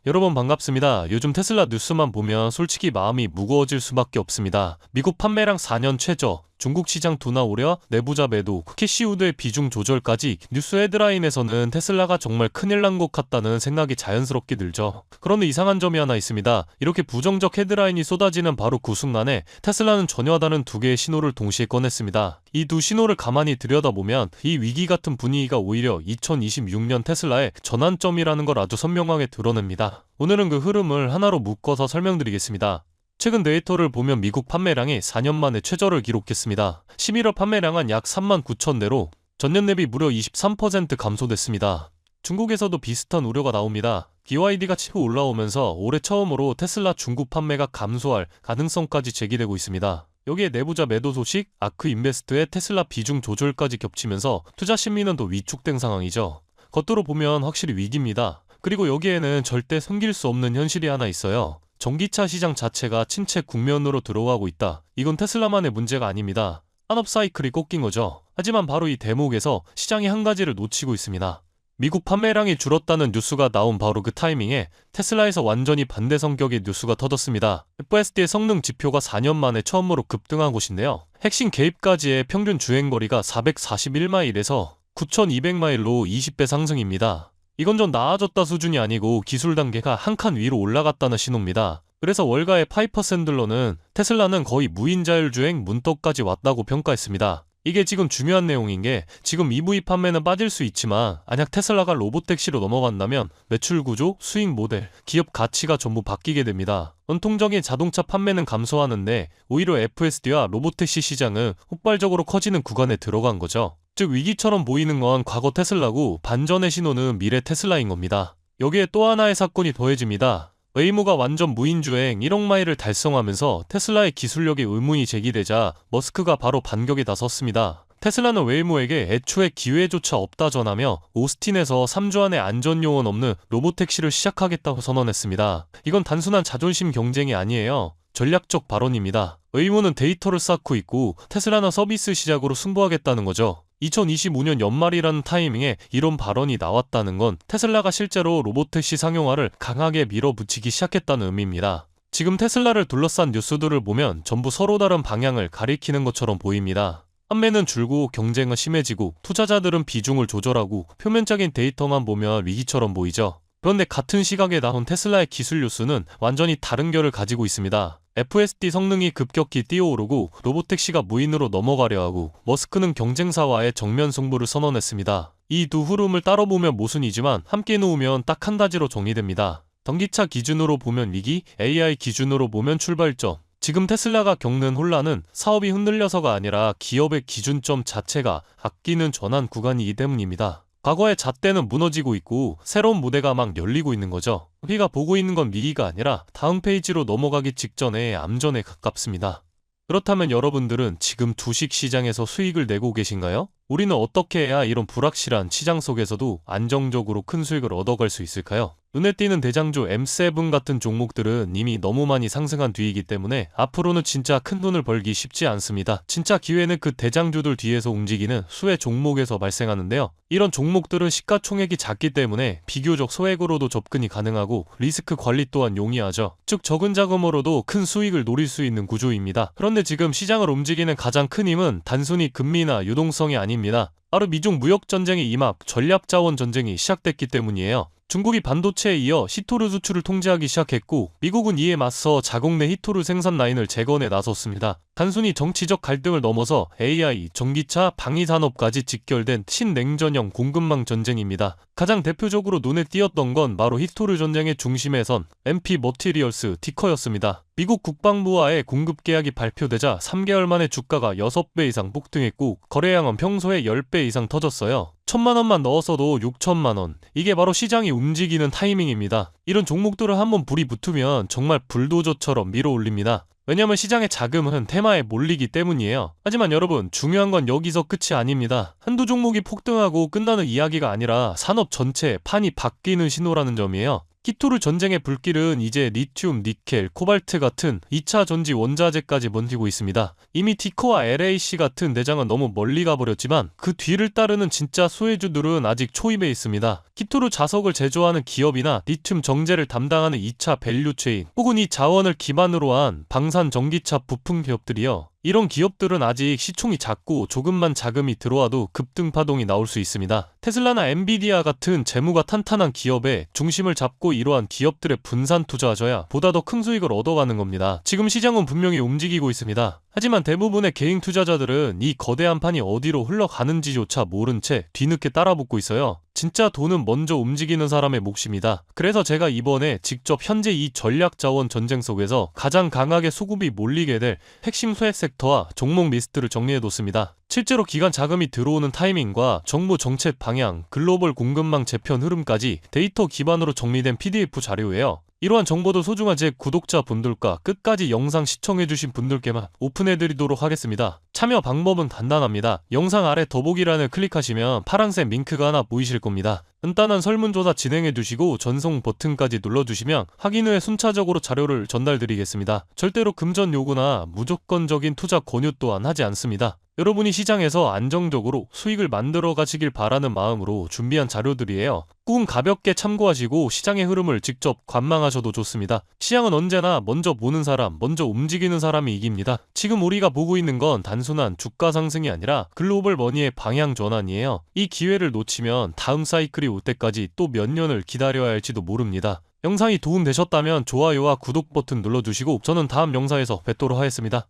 여러분 반갑습니다. 요즘 테슬라 뉴스만 보면 솔직히 마음이 무거워질 수밖에 없습니다. 미국 판매량 4년 최저, 중국 시장 둔화 우려, 내부자 매도, 캐시 우드의 비중 조절까지 뉴스 헤드라인에서는 테슬라가 정말 큰일 난 것 같다는 생각이 자연스럽게 들죠. 그런데 이상한 점이 하나 있습니다. 이렇게 부정적 헤드라인이 쏟아지는 바로 그 순간에 테슬라는 전혀 다른 두 개의 신호를 동시에 꺼냈습니다. 이 두 신호를 가만히 들여다보면 이 위기 같은 분위기가 오히려 2026년 테슬라의 전환점이라는 걸 아주 선명하게 드러냅니다. 오늘은 그 흐름을 하나로 묶어서 설명드리겠습니다. 최근 데이터를 보면 미국 판매량이 4년 만에 최저를 기록했습니다. 11월 판매량은 약 3만 9천 대로 전년 대비 무려 23% 감소됐습니다. 중국에서도 비슷한 우려가 나옵니다. BYD가 치고 올라오면서 올해 처음으로 테슬라 중국 판매가 감소할 가능성까지 제기되고 있습니다. 여기에 내부자 매도 소식, 아크 인베스트의 테슬라 비중 조절까지 겹치면서 투자 심리는 더 위축된 상황이죠. 겉으로 보면 확실히 위기입니다. 그리고 여기에는 절대 숨길 수 없는 현실이 하나 있어요. 전기차 시장 자체가 침체 국면으로 들어가고 있다. 이건 테슬라만의 문제가 아닙니다. 산업 사이클이 꺾인 거죠. 하지만 바로 이 대목에서 시장이 한 가지를 놓치고 있습니다. 미국 판매량이 줄었다는 뉴스가 나온 바로 그 타이밍에 테슬라에서 완전히 반대 성격의 뉴스가 터졌습니다. FSD의 성능 지표가 4년 만에 처음으로 급등한 곳인데요. 핵심 개입까지의 평균 주행거리가 441마일에서 9,200마일로 20배 상승입니다. 이건 좀 나아졌다 수준이 아니고 기술 단계가 한 칸 위로 올라갔다는 신호입니다. 그래서 월가의 파이퍼 샌들러는 테슬라는 거의 무인자율주행 문턱까지 왔다고 평가했습니다. 이게 지금 중요한 내용인 게 지금 EV 판매는 빠질 수 있지만 만약 테슬라가 로보택시로 넘어간다면 매출 구조, 수익 모델, 기업 가치가 전부 바뀌게 됩니다. 전통적인 자동차 판매는 감소하는데 오히려 FSD와 로보택시 시장은 폭발적으로 커지는 구간에 들어간 거죠. 즉 위기처럼 보이는 건 과거 테슬라고 반전의 신호는 미래 테슬라인 겁니다. 여기에 또 하나의 사건이 더해집니다. 웨이모가 완전 무인주행 1억 마일을 달성하면서 테슬라의 기술력에 의문이 제기되자 머스크가 바로 반격에 나섰습니다. 테슬라는 웨이모에게 애초에 기회조차 없다 전하며 오스틴에서 3주 안에 안전요원 없는 로보택시를 시작하겠다고 선언했습니다. 이건 단순한 자존심 경쟁이 아니에요. 전략적 발언입니다. 웨이모는 데이터를 쌓고 있고 테슬라는 서비스 시작으로 승부하겠다는 거죠. 2025년 연말이라는 타이밍에 이런 발언이 나왔다는 건 테슬라가 실제로 로보택시 상용화를 강하게 밀어붙이기 시작했다는 의미입니다. 지금 테슬라를 둘러싼 뉴스들을 보면 전부 서로 다른 방향을 가리키는 것처럼 보입니다. 판매는 줄고 경쟁은 심해지고 투자자들은 비중을 조절하고 표면적인 데이터만 보면 위기처럼 보이죠. 그런데 같은 시각에 나온 테슬라의 기술 뉴스는 완전히 다른 결을 가지고 있습니다. FSD 성능이 급격히 뛰어오르고 로보택시가 무인으로 넘어가려 하고 머스크는 경쟁사와의 정면 승부를 선언했습니다. 이 두 흐름을 따로 보면 모순이지만 함께 놓으면 딱 한 가지로 정리됩니다. 전기차 기준으로 보면 위기, AI 기준으로 보면 출발점. 지금 테슬라가 겪는 혼란은 사업이 흔들려서가 아니라 기업의 기준점 자체가 바뀌는 전환 구간이기 때문입니다. 과거의 잣대는 무너지고 있고 새로운 무대가 막 열리고 있는 거죠. 우리가 보고 있는 건 위기가 아니라 다음 페이지로 넘어가기 직전의 암전에 가깝습니다. 그렇다면 여러분들은 지금 주식 시장에서 수익을 내고 계신가요? 우리는 어떻게 해야 이런 불확실한 시장 속에서도 안정적으로 큰 수익을 얻어갈 수 있을까요? 눈에 띄는 대장주 M7 같은 종목들은 이미 너무 많이 상승한 뒤이기 때문에 앞으로는 진짜 큰 돈을 벌기 쉽지 않습니다. 진짜 기회는 그 대장주들 뒤에서 움직이는 수혜 종목에서 발생하는데요. 이런 종목들은 시가총액이 작기 때문에 비교적 소액으로도 접근이 가능하고 리스크 관리 또한 용이하죠. 즉 적은 자금으로도 큰 수익을 노릴 수 있는 구조입니다. 그런데 지금 시장을 움직이는 가장 큰 힘은 단순히 금리나 유동성이 아닙니다. 바로 미중 무역전쟁의 임합, 전략자원 전쟁이 시작됐기 때문이에요. 중국이 반도체에 이어 히토류 수출을 통제하기 시작했고 미국은 이에 맞서 자국 내 히토류 생산 라인을 재건에 나섰습니다. 단순히 정치적 갈등을 넘어서 AI, 전기차, 방위산업까지 직결된 신냉전형 공급망 전쟁입니다. 가장 대표적으로 눈에 띄었던 건 바로 히토류 전쟁의 중심에 선 MP 머티리얼스 티커였습니다. 미국 국방부와의 공급 계약이 발표되자 3개월 만에 주가가 6배 이상 폭등했고 거래량은 평소에 10배 이상 터졌어요. 1,000만 원만 넣었어도 6천만 원. 이게 바로 시장이 움직이는 타이밍입니다. 이런 종목들을 한번 불이 붙으면 정말 불도저처럼 밀어올립니다. 왜냐면 시장의 자금은 테마에 몰리기 때문이에요. 하지만 여러분, 중요한 건 여기서 끝이 아닙니다. 한두 종목이 폭등하고 끝나는 이야기가 아니라 산업 전체의 판이 바뀌는 신호라는 점이에요. 키토르 전쟁의 불길은 이제 리튬, 니켈, 코발트 같은 2차 전지 원자재까지 번지고 있습니다. 이미 티코와 LAC 같은 대장은 너무 멀리 가버렸지만 그 뒤를 따르는 진짜 수혜주들은 아직 초입에 있습니다. 키토르 자석을 제조하는 기업이나 리튬 정제를 담당하는 2차 밸류체인 혹은 이 자원을 기반으로 한 방산 전기차 부품 기업들이요. 이런 기업들은 아직 시총이 작고 조금만 자금이 들어와도 급등 파동이 나올 수 있습니다. 테슬라나 엔비디아 같은 재무가 탄탄한 기업에 중심을 잡고 이러한 기업들의 분산 투자하셔야 보다 더 큰 수익을 얻어가는 겁니다. 지금 시장은 분명히 움직이고 있습니다. 하지만 대부분의 개인 투자자들은 이 거대한 판이 어디로 흘러가는지조차 모른 채 뒤늦게 따라붙고 있어요. 진짜 돈은 먼저 움직이는 사람의 몫입니다. 그래서 제가 이번에 직접 현재 이 전략자원 전쟁 속에서 가장 강하게 수급이 몰리게 될 핵심 수혜 섹터와 종목 리스트를 정리해뒀습니다. 실제로 기관 자금이 들어오는 타이밍과 정부 정책 방향, 글로벌 공급망 재편 흐름까지 데이터 기반으로 정리된 PDF 자료예요. 이러한 정보도 소중한 제 구독자분들과 끝까지 영상 시청해주신 분들께만 오픈해드리도록 하겠습니다. 참여 방법은 간단합니다. 영상 아래 더보기란을 클릭하시면 파란색 링크가 하나 보이실 겁니다. 간단한 설문조사 진행해두시고 전송 버튼까지 눌러주시면 확인 후에 순차적으로 자료를 전달드리겠습니다. 절대로 금전 요구나 무조건적인 투자 권유 또한 하지 않습니다. 여러분이 시장에서 안정적으로 수익을 만들어 가시길 바라는 마음으로 준비한 자료들이에요. 꾹 가볍게 참고하시고 시장의 흐름을 직접 관망하셔도 좋습니다. 시장은 언제나 먼저 보는 사람, 먼저 움직이는 사람이 이깁니다. 지금 우리가 보고 있는 건 단순한 주가 상승이 아니라 글로벌 머니의 방향 전환이에요. 이 기회를 놓치면 다음 사이클이 올 때까지 또 몇 년을 기다려야 할지도 모릅니다. 영상이 도움되셨다면 좋아요와 구독 버튼 눌러주시고 저는 다음 영상에서 뵙도록 하겠습니다.